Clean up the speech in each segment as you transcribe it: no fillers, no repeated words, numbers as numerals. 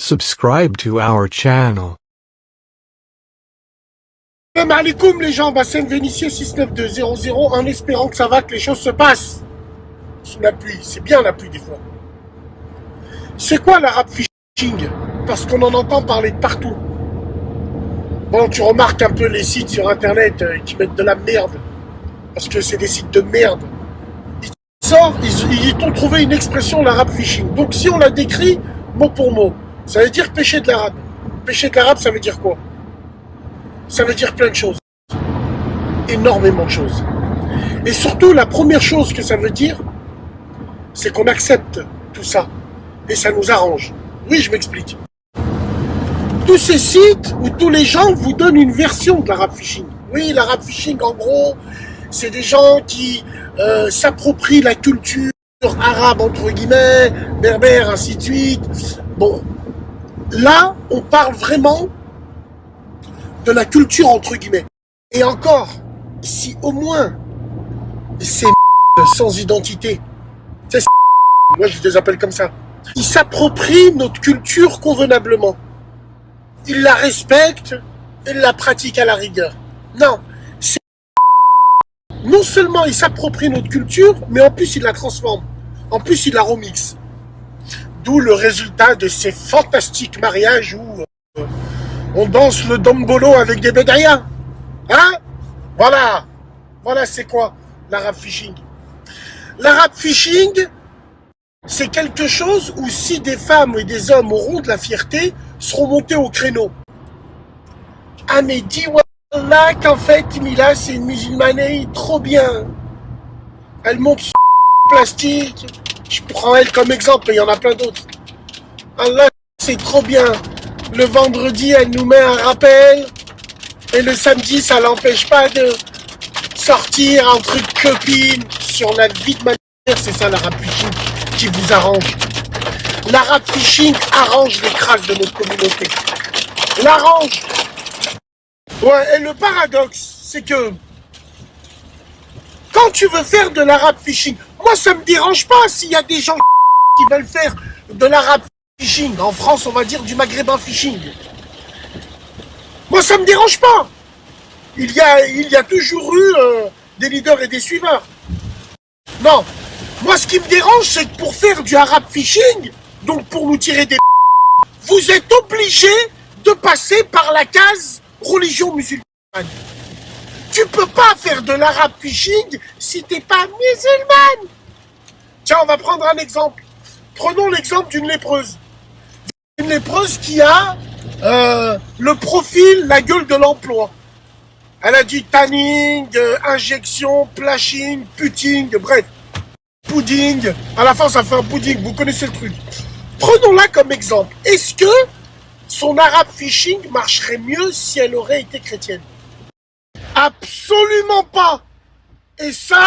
Subscribe to our channel. Salam alaikum les gens, Bassem Vénitieux 69200 en espérant que ça va, que les choses se passent. Sous la pluie, c'est bien la pluie des fois. C'est quoi l'arabe phishing? Parce qu'on en entend parler de partout. Bon, tu remarques un peu les sites sur internet qui mettent de la merde. Parce que c'est des sites de merde. Ils t'ont trouvé une expression, l'arabe phishing. Donc si on la décrit mot pour mot, ça veut dire péché de l'arabe. Péché de l'arabe, ça veut dire quoi? Ça veut dire plein de choses. Énormément de choses. Et surtout, la première chose que ça veut dire, c'est qu'on accepte tout ça. Et ça nous arrange. Oui, je m'explique. Tous ces sites où tous les gens vous donnent une version de l'arabe phishing. Oui, l'arabe phishing, en gros, c'est des gens qui s'approprient la culture arabe, entre guillemets, berbère, ainsi de suite. Bon, là, on parle vraiment de la culture, entre guillemets. Et encore, si au moins ces sans identité, moi je les appelle comme ça, ils s'approprient notre culture convenablement. Ils la respectent, ils la pratiquent à la rigueur. Non, non seulement ils s'approprient notre culture, mais en plus ils la transforment. En plus ils la remixent. D'où le résultat de ces fantastiques mariages où on danse le dombolo avec des bédaïas. Hein? Voilà. Voilà c'est quoi l'arabe phishing. L'arabe phishing, c'est quelque chose où si des femmes et des hommes auront de la fierté, seront montés au créneau. Ah mais dis là qu'en fait Mila c'est une musulmane trop bien. Elle monte sur plastique. Je prends elle comme exemple, mais il y en a plein d'autres. Allah c'est trop bien. Le vendredi elle nous met un rappel. Et le samedi ça l'empêche pas de sortir entre copines sur la vie de ma mère. C'est ça l'arabe phishing qui vous arrange. L'arabe phishing arrange les crasses de notre communauté. L'arrange. Ouais, et le paradoxe, c'est que quand tu veux faire de l'arabe phishing, moi ça me dérange pas s'il y a des gens qui veulent faire de l'arabe phishing. En France, on va dire du maghrébin phishing. Moi ça me dérange pas. Il y a toujours eu des leaders et des suiveurs. Non. Moi ce qui me dérange, c'est que pour faire du arabe phishing, donc pour nous tirer des vous êtes obligé de passer par la case religion musulmane. Tu peux pas faire de l'arabe phishing si t'es pas musulmane. Tiens, on va prendre un exemple. Prenons l'exemple d'une lépreuse. Une lépreuse qui a le profil, la gueule de l'emploi. Elle a du tanning, injection, plashing, putting, bref. Pudding. À la fin, ça fait un pudding. Vous connaissez le truc. Prenons-la comme exemple. Est-ce que son arabe phishing marcherait mieux si elle aurait été chrétienne? Absolument pas. Et ça,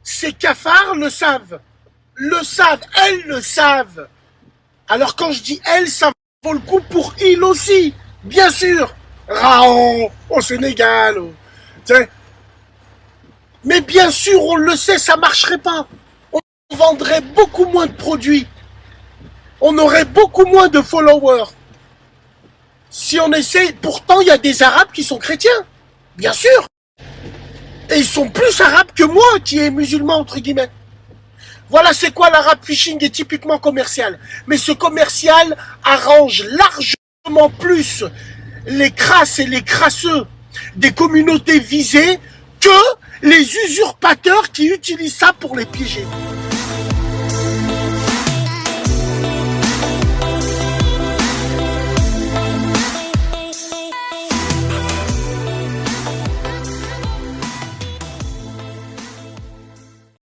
ces cafards le savent. Le savent. Elles le savent. Alors quand je dis elles, ça vaut le coup pour ils aussi. Bien sûr. Raon, au Sénégal. Mais bien sûr, on le sait, ça marcherait pas. On vendrait beaucoup moins de produits. On aurait beaucoup moins de followers. Si on essaie, pourtant il y a des Arabes qui sont chrétiens, bien sûr. Et ils sont plus Arabes que moi, qui est musulman entre guillemets. Voilà c'est quoi l'arabe phishing est typiquement commercial. Mais ce commercial arrange largement plus les crasses et les crasseux des communautés visées que les usurpateurs qui utilisent ça pour les piéger.